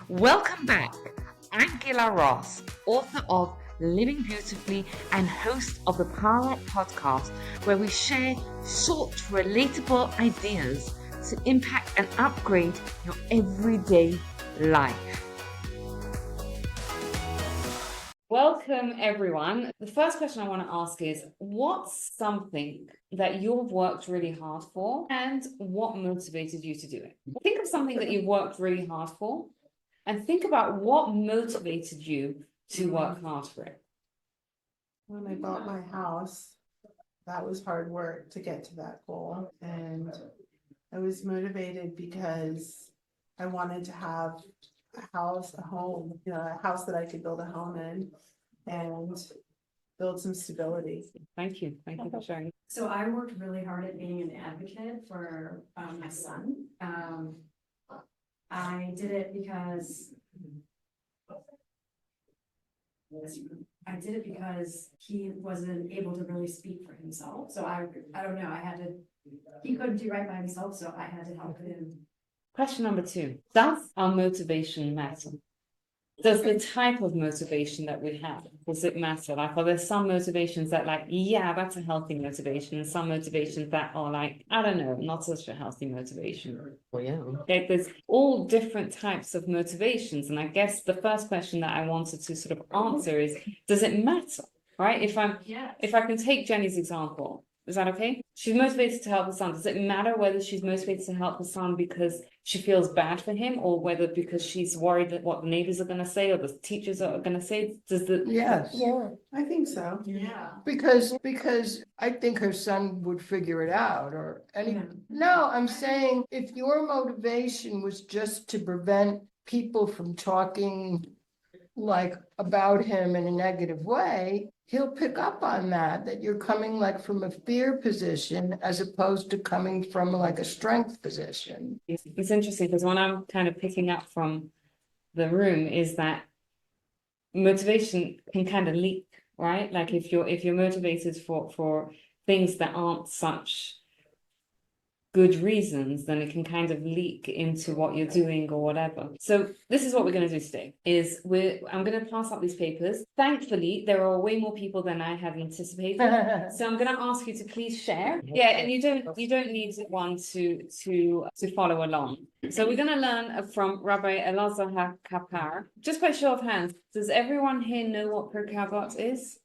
Welcome back. I'm Gila Ross, author of Living Beautifully and host of the Power Up podcast, where we share short, relatable ideas to impact and upgrade your everyday life. Welcome, everyone. The first question I want to ask is, what's something that you've worked really hard for and what motivated you to do it? Think of something that you've worked really hard for and think about what motivated you to work hard for it. When I bought my house, that was hard work to get to that goal. And I was motivated because I wanted to have a house, a home, a house that I could build a home in and build some stability. Thank you. Thank you for sharing. So I worked really hard at being an advocate for my son. I did it because he wasn't able to really speak for himself. So I don't know, he couldn't do right by himself, so I had to help him. Question number 2. Does our motivation matter? Does the type of motivation that we have, does it matter? Like, are there some motivations that that's a healthy motivation, and some motivations that are I don't know, not such a healthy motivation? Well, yeah. Okay, there's all different types of motivations. And I guess the first question that I wanted to sort of answer is, does it matter? Right? If I can take Jenny's example, is that okay? She's motivated to help her son. Does it matter whether she's motivated to help her son because she feels bad for him, or whether because she's worried that what the neighbors are going to say or the teachers are going to say? Yes. Yeah, I think so. Yeah. Because I think her son would figure it out No, I'm saying if your motivation was just to prevent people from talking about him in a negative way, he'll pick up on that you're coming from a fear position as opposed to coming from a strength position. It's interesting because what I'm kind of picking up from the room is that motivation can kind of leak, right? Like if you're motivated for things that aren't such good reasons, then it can kind of leak into what you're doing or whatever. So this is what we're going to do today is I'm going to pass up these papers. Thankfully, there are way more people than I had anticipated. So I'm going to ask you to please share. Yeah, and you don't need one to follow along. So we're going to learn from Rabbi Elazar HaKappar. Just by show of hands, does everyone here know what Pirkei Avot is?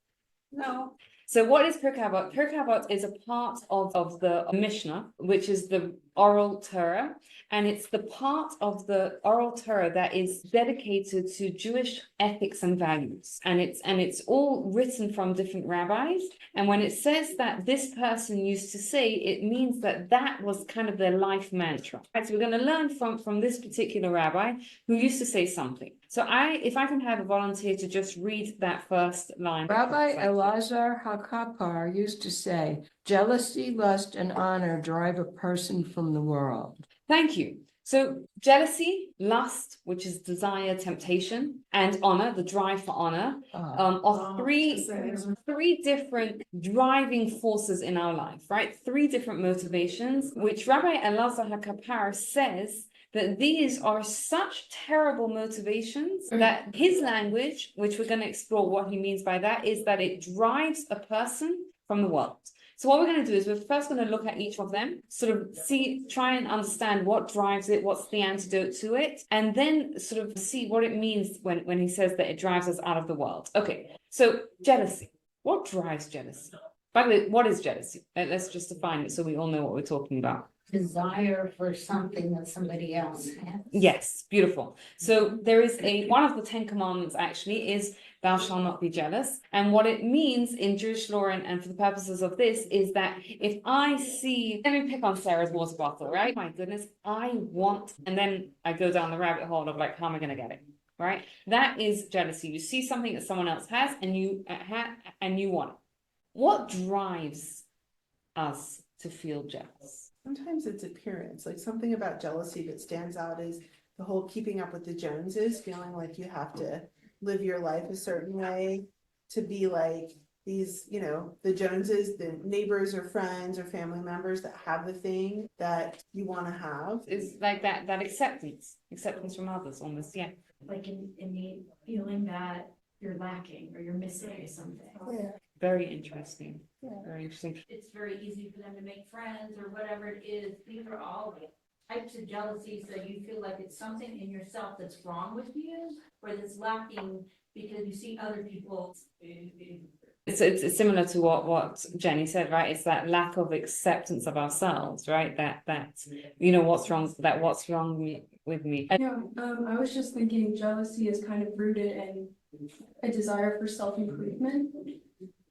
No. So what is Pirkei Avot? Pirkei Avot is a part of the Mishnah, which is the oral Torah, and it's the part of the oral Torah that is dedicated to Jewish ethics and values. And it's all written from different rabbis. And when it says that this person used to say, it means that was kind of their life mantra. Right, so we're going to learn from this particular rabbi who used to say something. So if I can have a volunteer to just read that first line. Rabbi Elazar HaKappar used to say, jealousy, lust, and honor drive a person from the world. Thank you. So jealousy, lust, which is desire, temptation, and honor, the drive for honor, are three different driving forces in our life, right? 3 different motivations, which Rabbi Elazar HaKappar says that these are such terrible motivations that his language, which we're going to explore what he means by that, is that it drives a person from the world. So what we're going to do is we're first going to look at each of them, sort of try and understand what drives it, what's the antidote to it, and then sort of see what it means when he says that it drives us out of the world. Okay, so jealousy. What drives jealousy? By the way, what is jealousy? Let's just define it so we all know what we're talking about. Desire for something that somebody else has. Yes, beautiful. So there is one of the 10 commandments actually is thou shalt not be jealous. And what it means in Jewish law and for the purposes of this is that if I see, let me pick on Sarah's water bottle, right? My goodness, I want, and then I go down the rabbit hole of how am I going to get it? Right? That is jealousy. You see something that someone else has and you want it. What drives us to feel jealous? Sometimes it's appearance, something about jealousy that stands out is the whole keeping up with the Joneses, feeling like you have to live your life a certain way to be these, the Joneses, the neighbors or friends or family members that have the thing that you want to have. It's like that acceptance from others almost, yeah. Like in the feeling that you're lacking or you're missing something. Very interesting. Very interesting. It's very easy for them to make friends or whatever it is. These are all types of jealousies that you feel like it's something in yourself that's wrong with you or that's lacking because you see other people. It's similar to what Jenny said, right? It's that lack of acceptance of ourselves, right? That what's wrong with me. I was just thinking jealousy is kind of rooted in a desire for self-improvement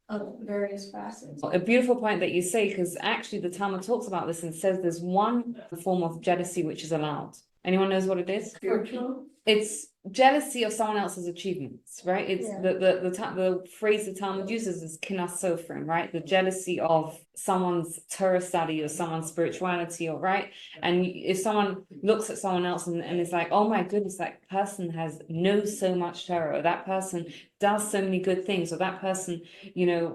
of various facets. A beautiful point that you say, because actually the Talmud talks about this and says there's one form of jealousy which is allowed. Anyone knows what it is? Spiritual. It's jealousy of someone else's achievements, right? It's the phrase the Talmud uses is kinas sofrim, right? The jealousy of someone's Torah study or someone's spirituality, or right? And if someone looks at someone else and is like, oh my goodness, that person knows so much Torah, or that person does so many good things, or that person,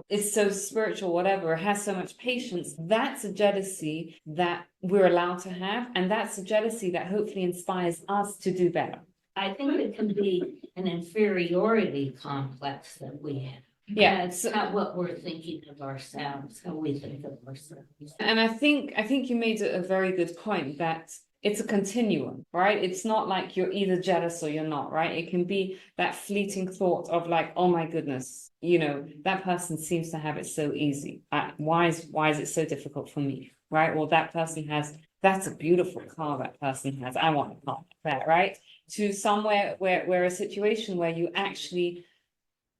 is so spiritual, whatever, or has so much patience, that's a jealousy that we're allowed to have, and that's a jealousy that hopefully inspires us to do better. I think it can be an inferiority complex that we have. Yeah, That's not what we're thinking of ourselves, how we think of ourselves. and I think you made a very good point that it's a continuum, right? It's not like you're either jealous or you're not, right? It can be that fleeting thought of like, oh my goodness, that person seems to have it so easy. Why is it so difficult for me, right? Well, that person that's a beautiful car that person has. I want a car like that, right? To somewhere where a situation where you actually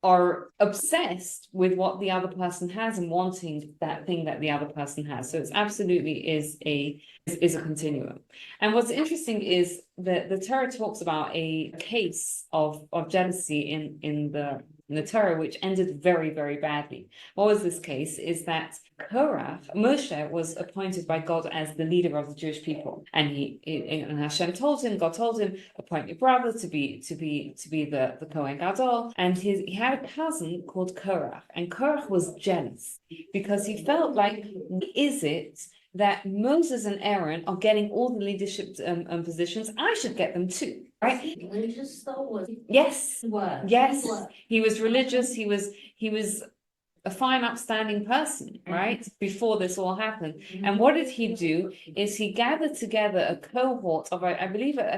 are obsessed with what the other person has and wanting that thing that the other person has. So it's absolutely is a continuum. And what's interesting is that the Torah talks about a case of jealousy in the Torah, which ended very, very badly. What was this case? Is that Moshe was appointed by God as the leader of the Jewish people, and and Hashem God told him, appoint your brother to be the Kohen Gadol, and he had a cousin called Korach, and Korach was jealous because he felt like, is it that Moses and Aaron are getting all the leadership positions? I should get them too, right? Religious though was. Yes. Was. Yes, he was religious. He was a fine, upstanding person, right? Before this all happened. And what did he do? Is he gathered together a cohort of, I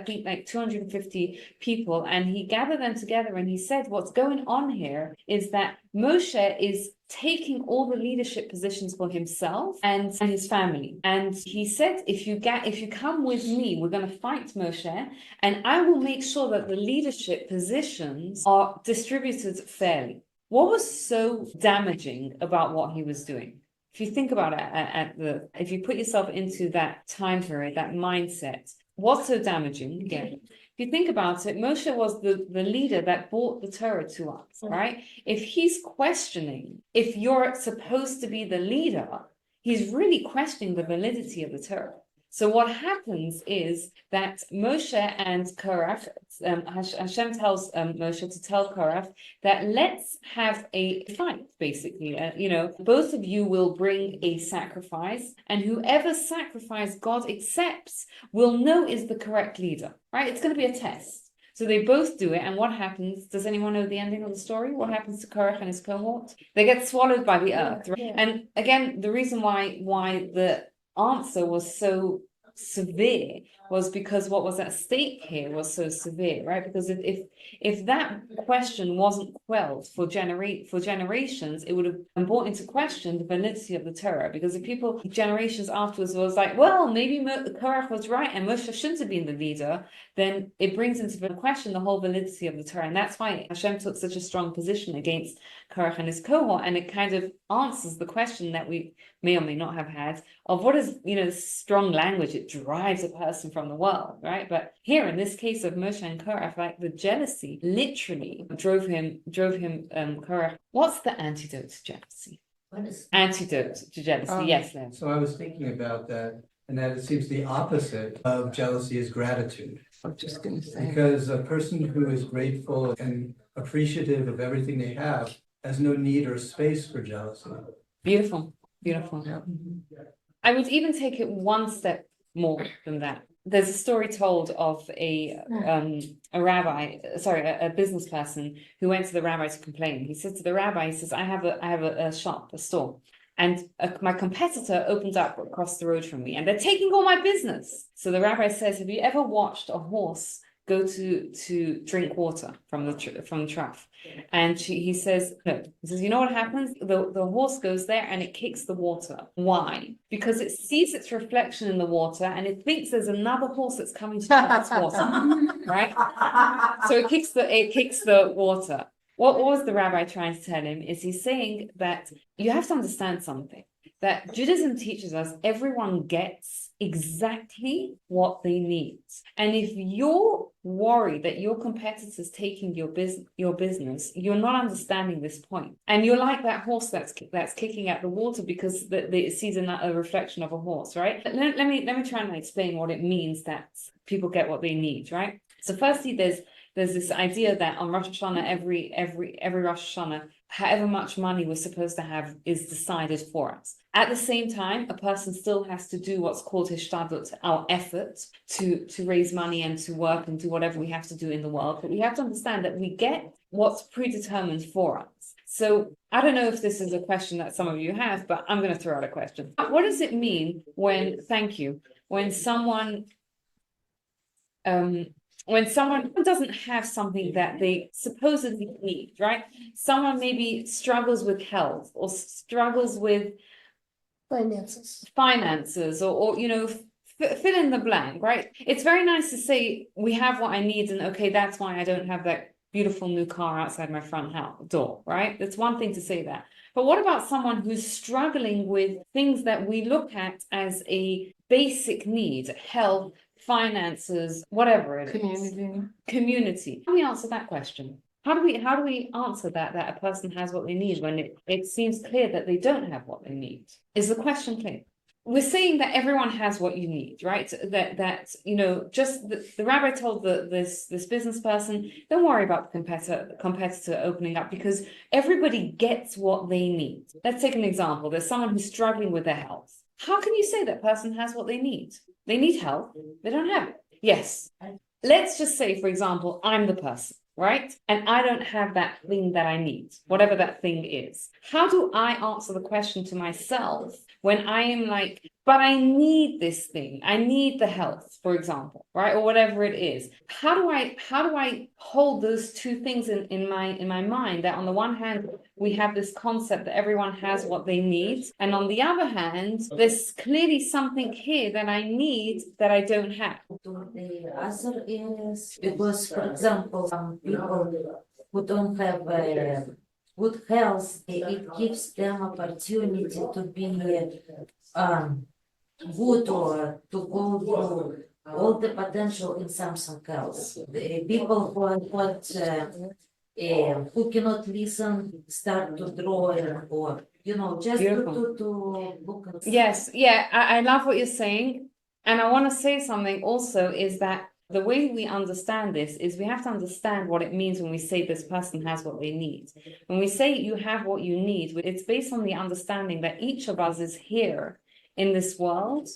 think like 250 people, and he gathered them together and he said, what's going on here is that Moshe is taking all the leadership positions for himself and his family. And he said, if you come with me, we're going to fight Moshe, and I will make sure that the leadership positions are distributed fairly. What was so damaging about what he was doing? If you think about it, if you put yourself into that time period, that mindset, what's so damaging? Again, if you think about it, Moshe was the leader that brought the Torah to us, right? If he's questioning if you're supposed to be the leader, he's really questioning the validity of the Torah. So what happens is that Moshe and Korach, Hashem tells Moshe to tell Korach that let's have a fight, basically. Both of you will bring a sacrifice, and whoever sacrifice God accepts will know is the correct leader, right? It's going to be a test. So they both do it, and what happens? Does anyone know the ending of the story? What happens to Korach and his cohort? They get swallowed by the earth, right? And again, the reason why the answer was so severe was because what was at stake here was so severe, right? Because if that question wasn't quelled for generations, it would have brought into question the validity of the Torah. Because if people generations afterwards was like, well, maybe Korach was right and Moshe shouldn't have been the leader, then it brings into question the whole validity of the Torah. And that's why Hashem took such a strong position against Korach and his cohort, and it kind of answers the question that we may or may not have had of what is, strong language. It drives a person from the world, right? But here in this case of Moshe and Korach, like the jealousy literally drove him Korach. What's the antidote to jealousy? What is Antidote to jealousy? Yes, Len. So I was thinking about that, and that it seems the opposite of jealousy is gratitude. I'm just going to say. Because a person who is grateful and appreciative of everything they have has no need or space for jealousy. Beautiful, beautiful. I would even take it one step more than that. There's a story told of a business person who went to the rabbi to complain. He said to the rabbi, he says, I have a shop, a store, and my competitor opens up across the road from me, and they're taking all my business. So the rabbi says, have you ever watched a horse go to drink water from the trough? And he says, no. He says, you know what happens? The horse goes there and it kicks the water. Why? Because it sees its reflection in the water and it thinks there's another horse that's coming to drink its water, right? So it kicks the water. What was the rabbi trying to tell him? Is he's saying that you have to understand something, that Judaism teaches us everyone gets exactly what they need. And if you're worried that your competitor's taking your business, you're not understanding this point. And you're like that horse that's kicking at the water because it sees a reflection of a horse, right? Let me try and explain what it means that people get what they need, right? So firstly, there's this idea that on Rosh Hashanah, every Rosh Hashanah, however much money we're supposed to have is decided for us. At the same time, a person still has to do what's called hishtadlut, our effort to raise money and to work and do whatever we have to do in the world. But we have to understand that we get what's predetermined for us. So I don't know if this is a question that some of you have, but I'm going to throw out a question. What does it mean when someone doesn't have something that they supposedly need, right? Someone maybe struggles with health or struggles with finances or fill in the blank, right? It's very nice to say we have what I need and okay, that's why I don't have that beautiful new car outside my front door, right? That's one thing to say that. But what about someone who's struggling with things that we look at as a basic need, health, finances, whatever it is. Community. How do we answer that question? How do we answer that a person has what they need when it seems clear that they don't have what they need? Is the question clear? We're saying that everyone has what you need, right? That just the rabbi told this business person, don't worry about the competitor opening up because everybody gets what they need. Let's take an example. There's someone who's struggling with their health. How can you say that person has what they need? They need help. They don't have it. Yes. Let's just say, for example, I'm the person, right? And I don't have that thing that I need, whatever that thing is. How do I answer the question to myself when I am like, but I need this thing. I need the health, for example, right? Or whatever it is. How do I hold those two things in my mind that on the one hand, we have this concept that everyone has what they need. And on the other hand, there's clearly something here that I need that I don't have. The other is because, for example, some people who don't have good health, it gives them opportunity to be good or to go through all the potential in something else. The people who are not who cannot listen start to draw or just to look at. Yes, yeah, I love what you're saying. And I want to say something also is that the way we understand this is we have to understand what it means when we say this person has what they need. When we say you have what you need, it's based on the understanding that each of us is here in this world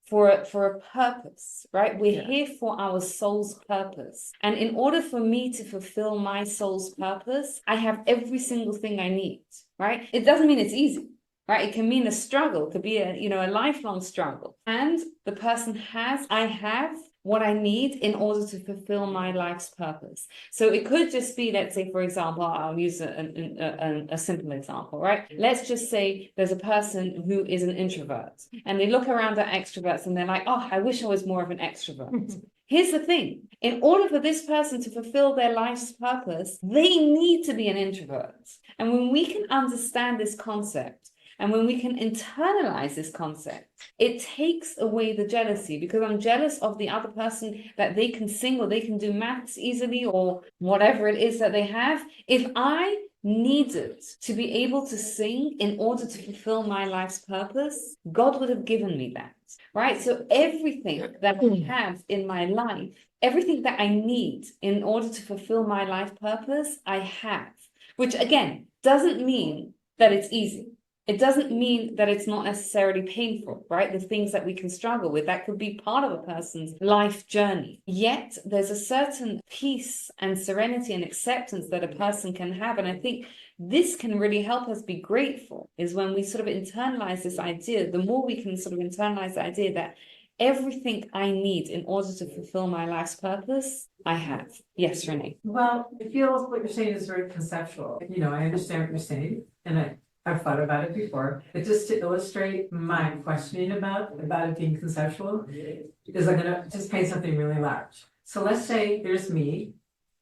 for a purpose, right? We're here for our soul's purpose. And in order for me to fulfill my soul's purpose, I have every single thing I need, right? It doesn't mean it's easy, right? It can mean a struggle, it could be a lifelong struggle. And the person I have what I need in order to fulfill my life's purpose. So it could just be, let's say, for example, I'll use a simple example, right? Let's just say there's a person who is an introvert and they look around at extroverts and they're like, oh, I wish I was more of an extrovert. Here's the thing. In order for this person to fulfill their life's purpose, they need to be an introvert. And when we can understand this concept, and when we can internalize this concept, it takes away the jealousy because I'm jealous of the other person that they can sing or they can do maths easily or whatever it is that they have. If I needed to be able to sing in order to fulfill my life's purpose, God would have given me that, right? So everything that I have in my life, everything that I need in order to fulfill my life purpose, I have. which again, doesn't mean that it's easy. It doesn't mean that it's not necessarily painful, right? The things that we can struggle with, that could be part of a person's life journey. Yet there's a certain peace and serenity and acceptance that a person can have. And I think this can really help us be grateful, is when we sort of internalize this idea. The more we can sort of internalize the idea that everything I need in order to fulfill my life's purpose, I have. Yes, Renee. Well, it feels what you're saying is very conceptual. You know, I understand what you're saying, and I've thought about it before. But just to illustrate my questioning about it being conceptual, is I'm gonna just paint something really large. So let's say there's me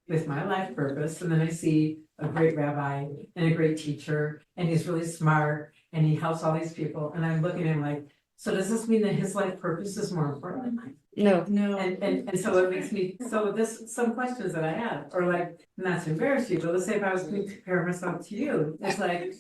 with my life purpose, and then I see a great rabbi and a great teacher, and he's really smart, and he helps all these people, and I'm looking at him like, so does this mean that his life purpose is more important than mine? No. And so it makes me, so this, some questions that I have, or like, not to embarrass you, but let's say if I was going to compare myself to you, it's like,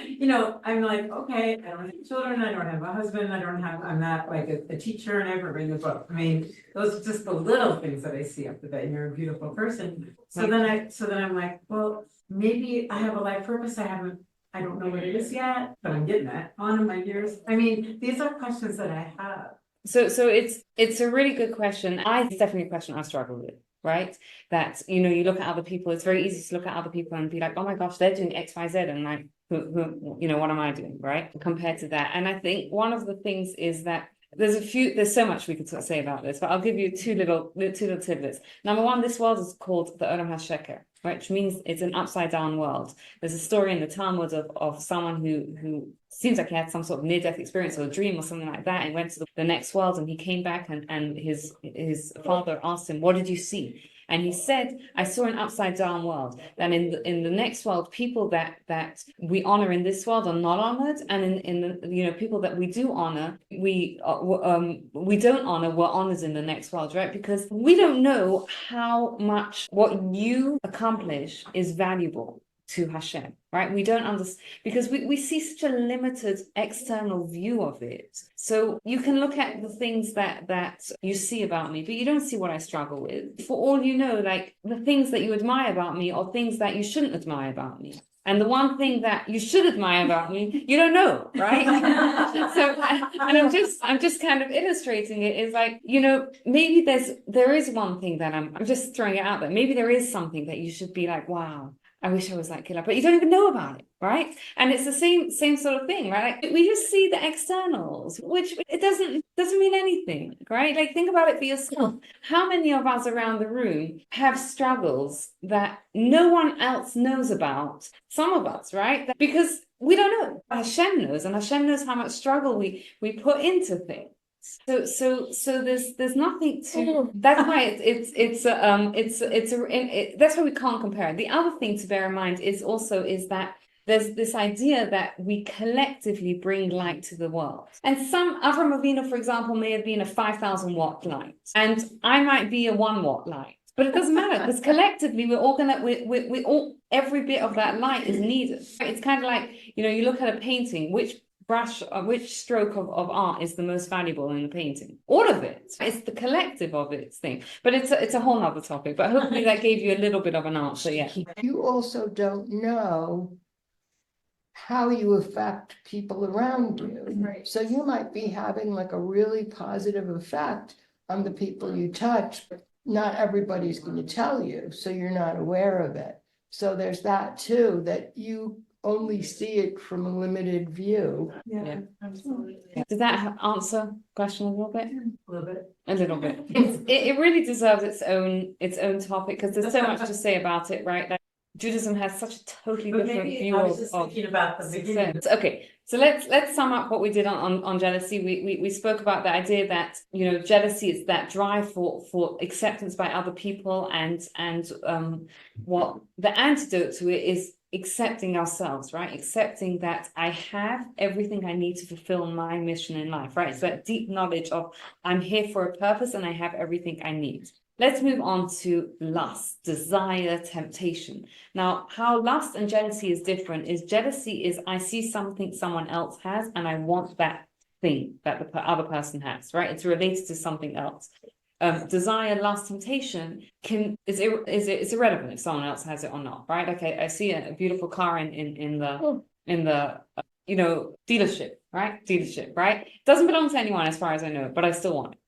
you know, I'm like, okay, I don't have children, I don't have a husband, I'm not like a teacher, and I haven't written a book. I mean, those are just the little things that I see up the bat. You're a beautiful person. So then I'm like, well, maybe I have a life purpose. I don't know what it is yet, but I'm getting that on in my years. I mean, these are questions that I have. So it's a really good question. It's definitely a question I struggle with, right? That, you know, you look at other people, it's very easy to look at other people and be like, oh my gosh, they're doing X, Y, Z, and like, who, you know, what am I doing, right? Compared to that. And I think one of the things is that there's so much we could sort of say about this, but I'll give you two little tidbits. Number one, this world is called the Olam HaSheker, right? Which means it's an upside down world. There's a story in the Talmud of someone who seems like he had some sort of near-death experience or a dream or something like that, and went to the next world, and he came back and his father asked him, what did you see? And he said, I saw an upside down world. That in the next world, people that we honor in this world are not honored, and in the, you know, people that we do honor, we don't honor, we're honored in the next world, right? Because we don't know how much what you accomplish is valuable to Hashem, right? We don't understand, because we see such a limited external view of it. So you can look at the things that you see about me, but you don't see what I struggle with. For all you know, like the things that you admire about me are things that you shouldn't admire about me. And the one thing that you should admire about me, you don't know, right? So, and I'm just kind of illustrating it is like, you know, maybe there is one thing that I'm just throwing it out there. Maybe there is something that you should be like, wow, I wish I was like killer, but you don't even know about it, right? And it's the same sort of thing, right? Like, we just see the externals, which it doesn't mean anything, right? Like, think about it for yourself. How many of us around the room have struggles that no one else knows about? Some of us, right? Because we don't know. Hashem knows, and Hashem knows how much struggle we put into things. So there's nothing to. That's why that's why we can't compare it. The other thing to bear in mind is that there's this idea that we collectively bring light to the world. And some Avram Avinu, for example, may have been a 5,000 watt light, and I might be a 1 watt light. But it doesn't matter, because collectively we're all every bit of that light is needed. It's kind of like, you know, you look at a painting, which stroke of art is the most valuable in the painting? All of it. It's the collective of its thing. But it's a whole nother topic. But hopefully that gave you a little bit of an answer. Yeah. You also don't know how you affect people around you. Right. So you might be having like a really positive effect on the people you touch, but not everybody's going to tell you, so you're not aware of it. So there's that too, that you only see it from a limited view. Yeah, absolutely. Did that answer the question a little bit? A little bit. A little bit. It really deserves its own topic, because there's so much to say about it, right? Like, Judaism has such a totally different view I was just of thinking about the beginning. success. Okay, so let's sum up what we did on jealousy. We spoke about the idea that, you know, jealousy is that drive for acceptance by other people, and what the antidote to it is accepting ourselves, right? Accepting that I have everything I need to fulfill my mission in life, right? It's that deep knowledge of I'm here for a purpose and I have everything I need. Let's move on to lust, desire, temptation. Now, how lust and jealousy is different is jealousy is I see something someone else has and I want that thing that the other person has, right? It's related to something else. desire, lust, temptation is irrelevant if someone else has it or not, right? Okay, I see a beautiful car in the dealership, right? Doesn't belong to anyone as far as I know, but I still want it.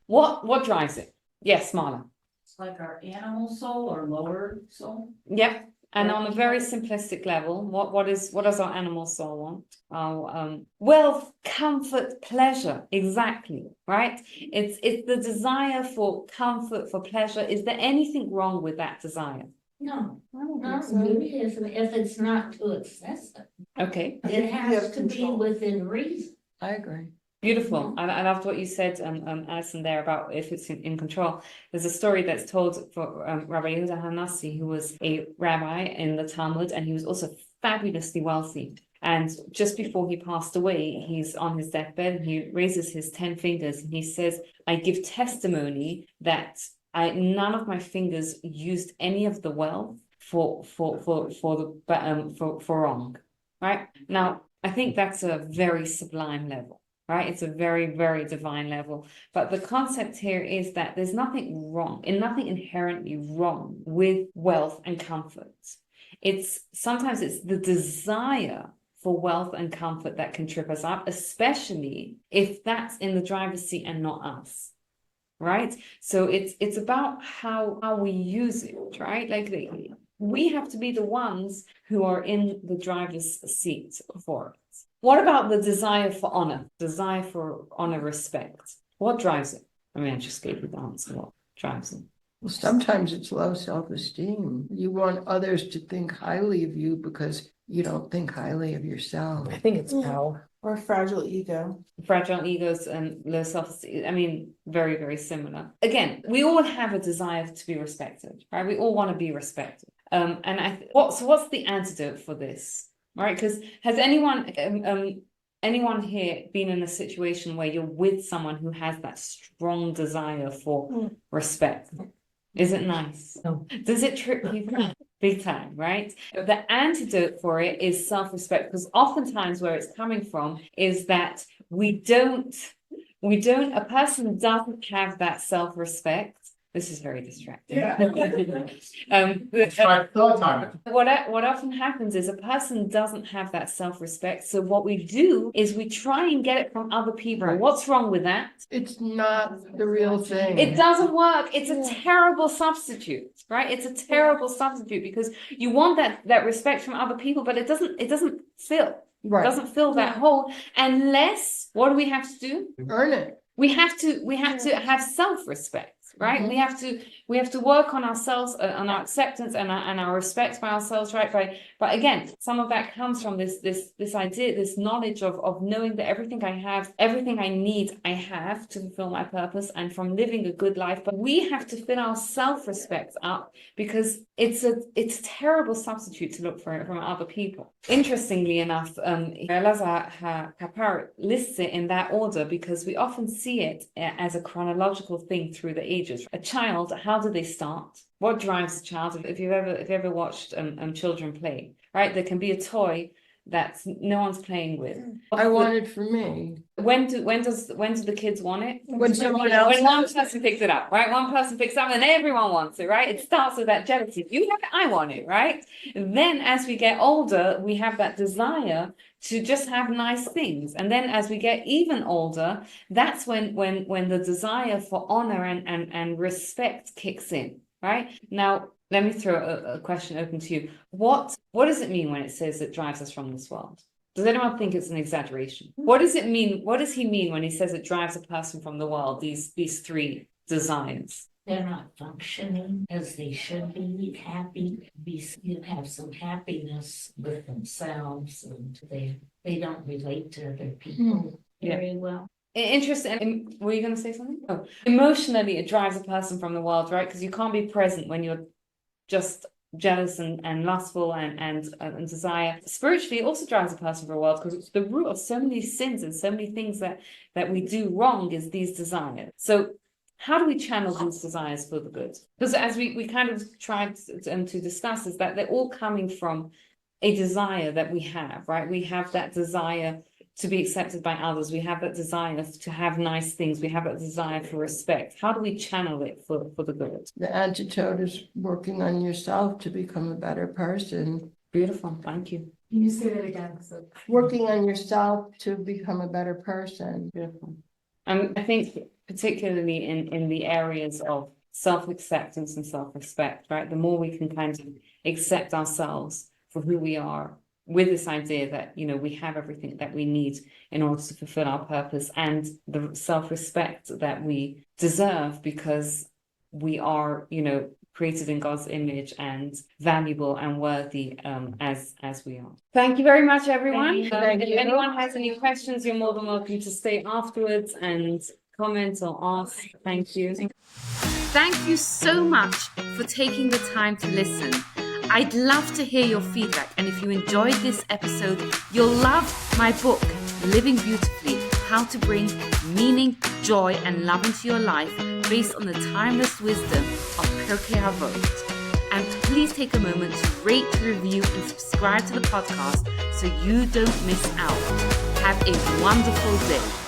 What drives it? Yes, Marla. It's like our animal soul or lower soul. Yep. And on a very simplistic level, what does our animal soul want? Wealth, comfort, pleasure. Exactly, right? It's the desire for comfort, for pleasure. Is there anything wrong with that desire? No, not really, if it's not too excessive. Okay, It has to be within reason. I agree. beautiful. I loved what you said, Alison, there about if it's in control. There's a story that's told for Rabbi Elazar HaKappar, who was a rabbi in the Talmud, and he was also fabulously wealthy. And just before he passed away, he's on his deathbed and he raises his 10 fingers and he says, I give testimony that none of my fingers used any of the wealth for wrong. Right? Now, I think that's a very sublime level. Right? It's a very, very divine level. But the concept here is that there's nothing wrong, and nothing inherently wrong with wealth and comfort. Sometimes it's the desire for wealth and comfort that can trip us up, especially if that's in the driver's seat and not us. Right? So it's about how we use it, right? Like we have to be the ones who are in the driver's seat for it. What about the desire for honor, respect? What drives it? I mean, I just gave you the answer. What drives it? Well, sometimes it's low self-esteem. You want others to think highly of you because you don't think highly of yourself. I think it's power. Or fragile ego. Fragile egos and low self-esteem. I mean, very, very similar. Again, we all have a desire to be respected, right? We all want to be respected. And what's the antidote for this? Right? Because has anyone here been in a situation where you're with someone who has that strong desire for respect? Is it nice? No. Does it trip you up? Big time, right? The antidote for it is self-respect, because oftentimes where it's coming from is that a person doesn't have that self-respect. This is very distracting. Yeah. What often happens is a person doesn't have that self-respect. So what we do is we try and get it from other people. Right. What's wrong with that? It's not the real thing. It doesn't work. It's a terrible substitute, right? It's a terrible substitute because you want that respect from other people, but it doesn't fill. Right. It doesn't fill that hole unless, what do we have to do? Earn it. We have to have self-respect. Right, Mm-hmm. we have to work on ourselves, on our acceptance and our respect by ourselves, right? But again, some of that comes from this idea, this knowledge of knowing that everything I have, everything I need, I have to fulfill my purpose, and from living a good life. But we have to fill our self-respect up because it's a terrible substitute to look for it from other people. Interestingly enough, Elazar HaKappar lists it in that order because we often see it as a chronological thing through the ages. A child, how do they start? What drives a child? If you've ever watched children play, right? There can be a toy that no one's playing with. I want it for me. When do the kids want it? When someone else. When one person picks it up, right? One person picks it up and everyone wants it, right? It starts with that jealousy. You have it, I want it, right? Then as we get older, we have that desire to just have nice things. And then as we get even older, that's when the desire for honor and respect kicks in, right? Now, let me throw a question open to you. What does it mean when it says it drives us from this world? Does anyone think it's an exaggeration? What does it mean? What does he mean when he says it drives a person from the world, these three desires? They're not functioning as they should be, happy, have some happiness with themselves, and they don't relate to other people very well. Interesting. Were you going to say something? Oh, emotionally, it drives a person from the world, right? Because you can't be present when you're just jealous and lustful and desire. Spiritually, it also drives a person from the world because the root of so many sins and so many things that we do wrong is these desires. So how do we channel these desires for the good? Because as we kind of tried to discuss is that they're all coming from a desire that we have, right? We have that desire to be accepted by others. We have that desire to have nice things. We have that desire for respect. How do we channel it for the good? The antidote is working on yourself to become a better person. Beautiful. Thank you. Can you say that again? So. Working on yourself to become a better person. Beautiful. I think particularly in the areas of self-acceptance and self-respect, right? The more we can kind of accept ourselves for who we are, with this idea that, you know, we have everything that we need in order to fulfill our purpose, and the self-respect that we deserve because we are, you know, created in God's image and valuable and worthy as we are. Thank you very much, everyone. Thank If you. anyone has any questions, you're more than welcome to stay afterwards and comment or ask. Thank you. Thank you so much for taking the time to listen. I'd love to hear your feedback, and if you enjoyed this episode, you'll love my book, Living Beautifully: How to Bring Meaning, Joy, and Love into Your Life, based on the timeless wisdom of Pirkei Avot. And please take a moment to rate, review, and subscribe to the podcast so you don't miss out. Have a wonderful day.